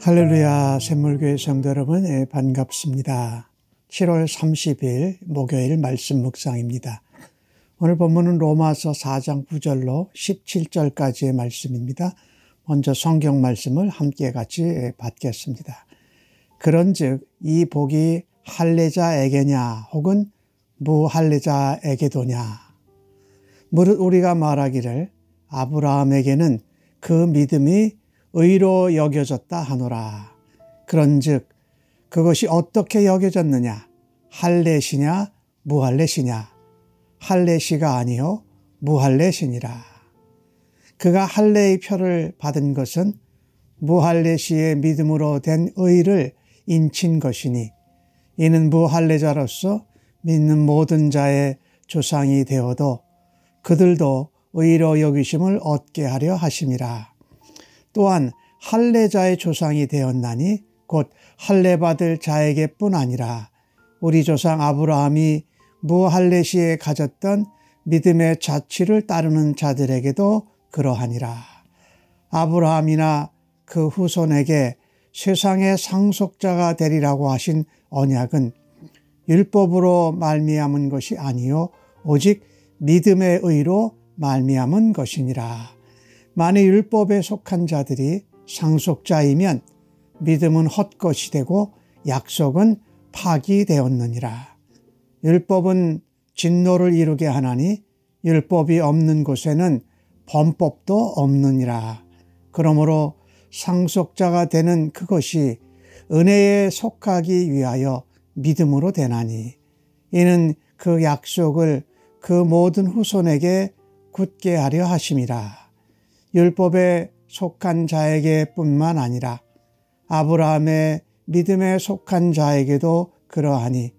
할렐루야, 샘물교회 성도 여러분, 반갑습니다. 7월 30일 목요일 말씀 묵상입니다. 오늘 본문은 로마서 4장 9절로 17절까지의 말씀입니다. 먼저 성경 말씀을 함께 같이 받겠습니다. 그런즉 이 복이 할례자에게냐 혹은 무할례자에게도냐. 무릇 우리가 말하기를 아브라함에게는 그 믿음이 의로 여겨졌다 하노라. 그런즉 그것이 어떻게 여겨졌느냐? 할례시냐 무할례시냐? 할례시가 아니요 무할례시니라. 그가 할례의 표를 받은 것은 무할례시의 믿음으로 된 의를 인친 것이니 이는 무할례자로서 믿는 모든 자의 조상이 되어도 그들도 의로 여기심을 얻게 하려 하심이라. 또한 할례자의 조상이 되었나니 곧 할례받을 자에게뿐 아니라 우리 조상 아브라함이 무할례시에 가졌던 믿음의 자취를 따르는 자들에게도 그러하니라. 아브라함이나 그 후손에게 세상의 상속자가 되리라고 하신 언약은 율법으로 말미암은 것이 아니요 오직 믿음의 의로 말미암은 것이니라. 만일 율법에 속한 자들이 상속자이면 믿음은 헛것이 되고 약속은 파기되었느니라. 율법은 진노를 이루게 하나니 율법이 없는 곳에는 범법도 없느니라. 그러므로 상속자가 되는 그것이 은혜에 속하기 위하여 믿음으로 되나니 이는 그 약속을 그 모든 후손에게 굳게 하려 하심이라. 율법에 속한 자에게 뿐만 아니라 아브라함의 믿음에 속한 자에게도 그러하니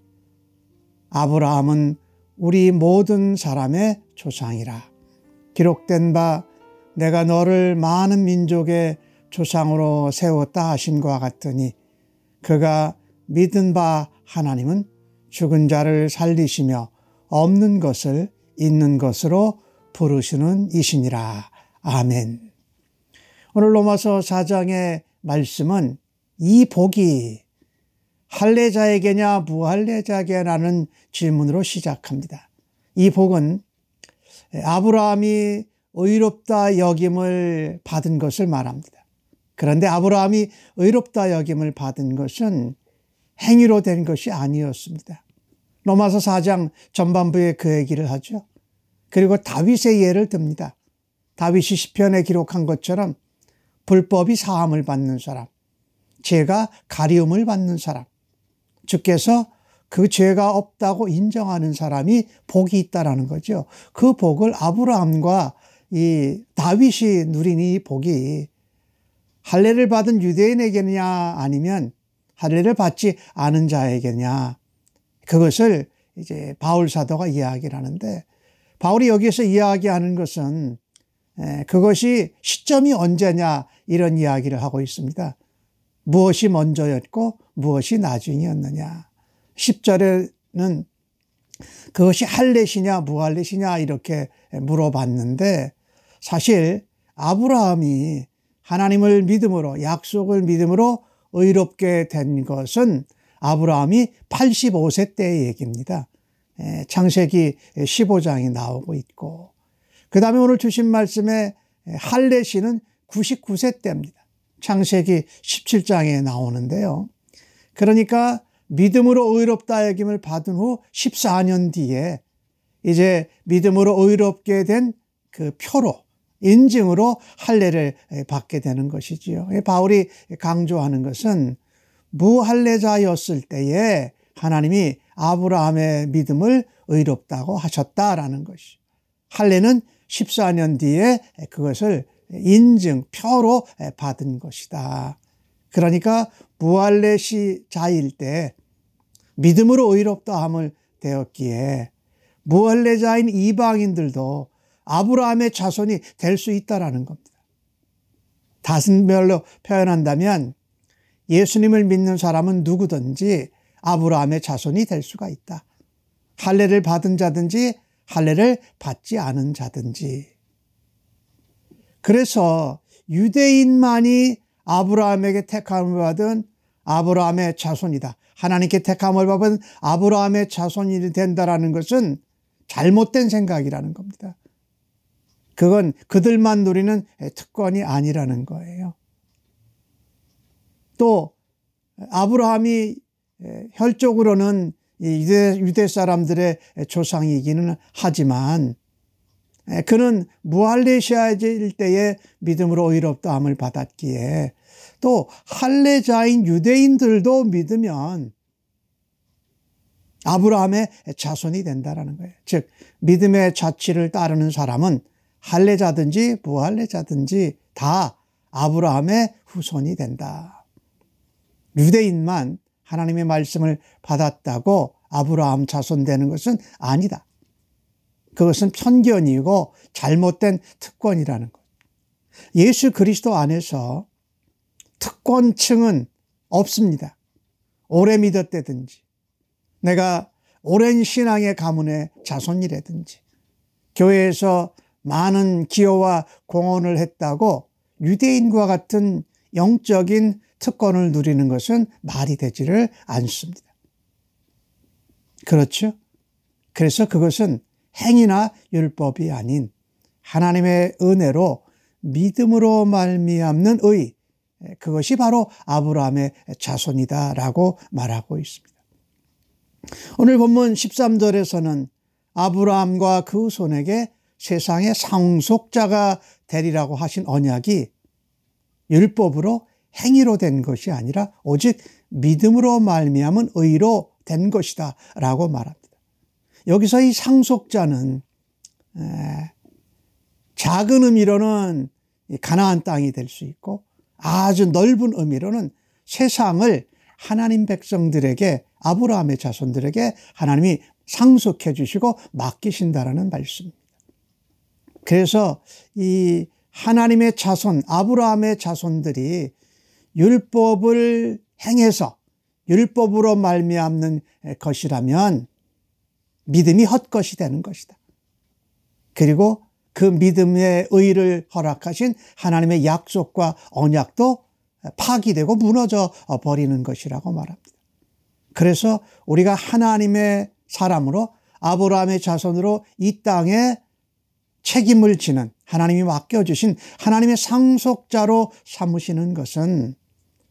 아브라함은 우리 모든 사람의 조상이라. 기록된 바 내가 너를 많은 민족의 조상으로 세웠다 하심과 같으니 그가 믿은 바 하나님은 죽은 자를 살리시며 없는 것을 있는 것으로 부르시는 이시니라. 아멘. 오늘 로마서 4장의 말씀은 이 복이 할례자에게냐 무할례자에게냐는 질문으로 시작합니다. 이 복은 아브라함이 의롭다 여김을 받은 것을 말합니다. 그런데 아브라함이 의롭다 여김을 받은 것은 행위로 된 것이 아니었습니다. 로마서 4장 전반부에 그 얘기를 하죠. 그리고 다윗의 예를 듭니다. 다윗이 시편에 기록한 것처럼 불법이 사함을 받는 사람, 죄가 가리움을 받는 사람, 주께서 그 죄가 없다고 인정하는 사람이 복이 있다라는 거죠. 그 복을 아브라함과 이 다윗이 누린 이 복이 할례를 받은 유대인에게냐 아니면 할례를 받지 않은 자에게냐, 그것을 이제 바울 사도가 이야기를 하는데, 바울이 여기서 이야기하는 것은 그것이 시점이 언제냐 이런 이야기를 하고 있습니다. 무엇이 먼저였고 무엇이 나중이었느냐. 10절에는 그것이 할례시냐 무할례시냐 이렇게 물어봤는데, 사실 아브라함이 하나님을 믿음으로, 약속을 믿음으로 의롭게 된 것은 아브라함이 85세 때의 얘기입니다. 창세기 15장이 나오고 있고, 그 다음에 오늘 주신 말씀에 할례시는 99세 때입니다. 창세기 17장에 나오는데요. 그러니까 믿음으로 의롭다 여김을 받은 후 14년 뒤에 이제 믿음으로 의롭게 된 그 표로, 인증으로 할례를 받게 되는 것이지요. 바울이 강조하는 것은 무할례자였을 때에 하나님이 아브라함의 믿음을 의롭다고 하셨다라는 것이. 할례는 14년 뒤에 그것을 인증, 표로 받은 것이다. 그러니까 무할례자일 때 믿음으로 의롭다함을 되었기에 무할례자인 이방인들도 아브라함의 자손이 될 수 있다라는 겁니다. 다른 말로 표현한다면 예수님을 믿는 사람은 누구든지 아브라함의 자손이 될 수가 있다. 할례를 받은 자든지 할례를 받지 않은 자든지. 그래서 유대인만이 아브라함에게 택함을 받은 아브라함의 자손이다. 하나님께 택함을 받은 아브라함의 자손이 된다라는 것은 잘못된 생각이라는 겁니다. 그건 그들만 누리는 특권이 아니라는 거예요. 또 아브라함이 혈적으로는 유대 사람들의 조상이기는 하지만 그는 무할레시아 일대에 믿음으로 의롭다함을 받았기에 또 할례자인 유대인들도 믿으면 아브라함의 자손이 된다라는 거예요. 즉 믿음의 자취를 따르는 사람은 할례자든지 무할례자든지 다 아브라함의 후손이 된다. 유대인만 하나님의 말씀을 받았다고 아브라함 자손 되는 것은 아니다. 그것은 편견이고 잘못된 특권이라는 것. 예수 그리스도 안에서 특권층은 없습니다. 오래 믿었다든지 내가 오랜 신앙의 가문의 자손이라든지 교회에서 많은 기여와 공헌을 했다고 유대인과 같은 영적인 특권을 누리는 것은 말이 되지를 않습니다. 그렇죠? 그래서 그것은 행위나 율법이 아닌 하나님의 은혜로 믿음으로 말미암는 의, 그것이 바로 아브라함의 자손이다라고 말하고 있습니다. 오늘 본문 13절에서는 아브라함과 그 후손에게 세상의 상속자가 되리라고 하신 언약이 율법으로 행위로 된 것이 아니라 오직 믿음으로 말미암은 의로 된 것이다 라고 말합니다. 여기서 이 상속자는 작은 의미로는 가나안 땅이 될 수 있고 아주 넓은 의미로는 세상을 하나님 백성들에게 아브라함의 자손들에게 하나님이 상속해 주시고 맡기신다라는 말씀입니다. 그래서 이 하나님의 자손 아브라함의 자손들이 율법을 행해서 율법으로 말미암는 것이라면 믿음이 헛것이 되는 것이다. 그리고 그 믿음의 의를 허락하신 하나님의 약속과 언약도 파기되고 무너져 버리는 것이라고 말합니다. 그래서 우리가 하나님의 사람으로 아브라함의 자손으로 이 땅에 책임을 지는 하나님이 맡겨주신 하나님의 상속자로 삼으시는 것은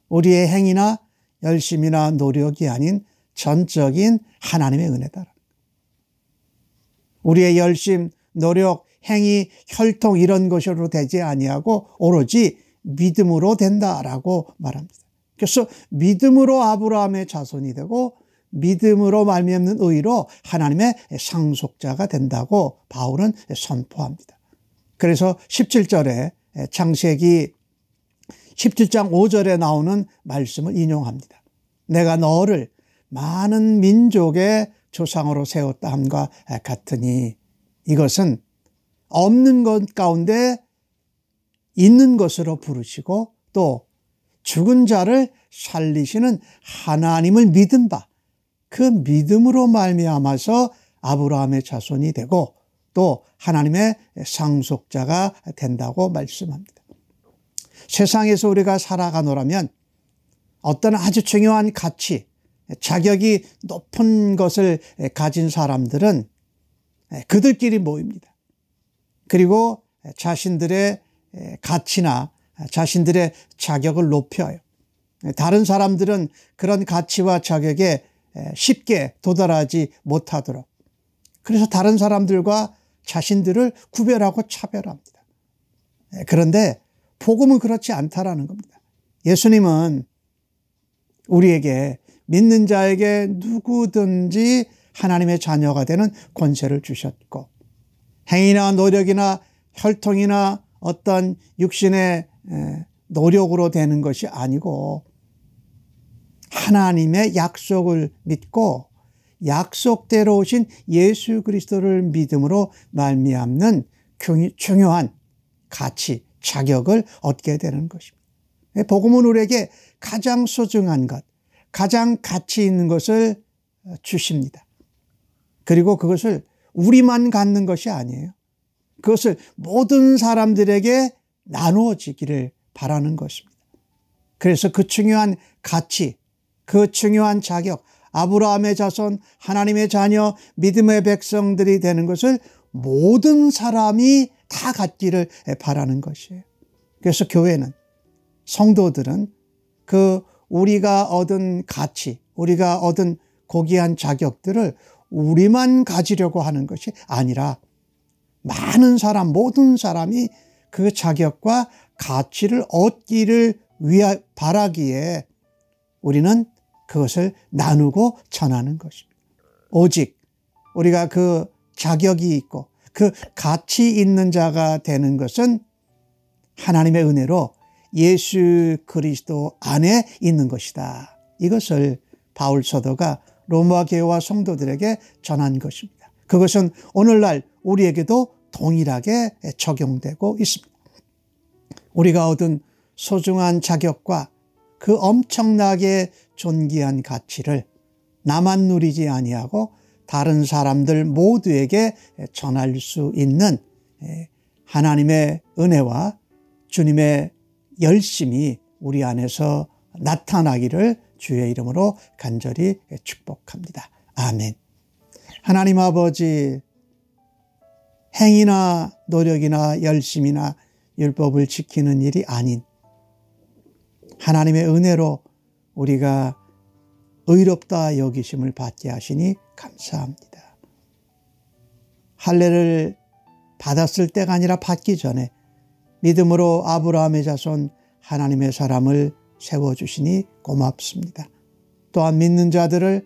우리의 행위나 열심이나 노력이 아닌 전적인 하나님의 은혜다. 우리의 열심, 노력, 행위, 혈통 이런 것으로 되지 아니하고 오로지 믿음으로 된다라고 말합니다. 그래서 믿음으로 아브라함의 자손이 되고 믿음으로 말미암는 의로 하나님의 상속자가 된다고 바울은 선포합니다. 그래서 17절에 창세기 17장 5절에 나오는 말씀을 인용합니다. 내가 너를 많은 민족의 조상으로 세웠다 함과 같으니 이것은 없는 것 가운데 있는 것으로 부르시고 또 죽은 자를 살리시는 하나님을 믿은 바 그 믿음으로 말미암아서 아브라함의 자손이 되고 또 하나님의 상속자가 된다고 말씀합니다. 세상에서 우리가 살아가노라면 어떤 아주 중요한 가치, 자격이 높은 것을 가진 사람들은 그들끼리 모입니다. 그리고 자신들의 가치나 자신들의 자격을 높여요. 다른 사람들은 그런 가치와 자격에 쉽게 도달하지 못하도록. 그래서 다른 사람들과 자신들을 구별하고 차별합니다. 그런데 복음은 그렇지 않다라는 겁니다. 예수님은 우리에게 믿는 자에게 누구든지 하나님의 자녀가 되는 권세를 주셨고 행위나 노력이나 혈통이나 어떤 육신의 노력으로 되는 것이 아니고 하나님의 약속을 믿고 약속대로 오신 예수 그리스도를 믿음으로 말미암는 중요한 가치, 자격을 얻게 되는 것입니다. 복음은 우리에게 가장 소중한 것, 가장 가치 있는 것을 주십니다. 그리고 그것을 우리만 갖는 것이 아니에요. 그것을 모든 사람들에게 나누어지기를 바라는 것입니다. 그래서 그 중요한 가치, 그 중요한 자격, 아브라함의 자손, 하나님의 자녀, 믿음의 백성들이 되는 것을 모든 사람이 다 갖기를 바라는 것이에요. 그래서 교회는, 성도들은 그 우리가 얻은 가치, 우리가 얻은 고귀한 자격들을 우리만 가지려고 하는 것이 아니라 많은 사람, 모든 사람이 그 자격과 가치를 얻기를 바라기에 우리는 그것을 나누고 전하는 것입니다. 오직 우리가 그 자격이 있고 그 가치 있는 자가 되는 것은 하나님의 은혜로 예수 그리스도 안에 있는 것이다. 이것을 바울 사도가 로마 교회와 성도들에게 전한 것입니다. 그것은 오늘날 우리에게도 동일하게 적용되고 있습니다. 우리가 얻은 소중한 자격과 그 엄청나게 존귀한 가치를 나만 누리지 아니하고 다른 사람들 모두에게 전할 수 있는 하나님의 은혜와 주님의 열심이 우리 안에서 나타나기를 주의 이름으로 간절히 축복합니다. 아멘. 하나님 아버지, 행위나 노력이나 열심이나 율법을 지키는 일이 아닌 하나님의 은혜로 우리가 의롭다 여기심을 받게 하시니 감사합니다. 할례를 받았을 때가 아니라 받기 전에 믿음으로 아브라함의 자손 하나님의 사람을 세워주시니 고맙습니다. 또한 믿는 자들을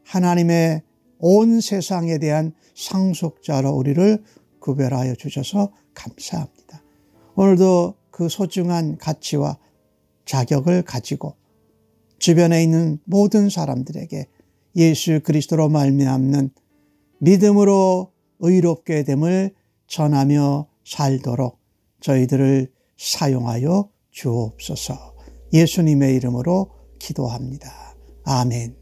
하나님의 온 세상에 대한 상속자로 우리를 구별하여 주셔서 감사합니다. 오늘도 그 소중한 가치와 자격을 가지고 주변에 있는 모든 사람들에게 예수 그리스도로 말미암는 믿음으로 의롭게 됨을 전하며 살도록 저희들을 사용하여 주옵소서. 예수님의 이름으로 기도합니다. 아멘.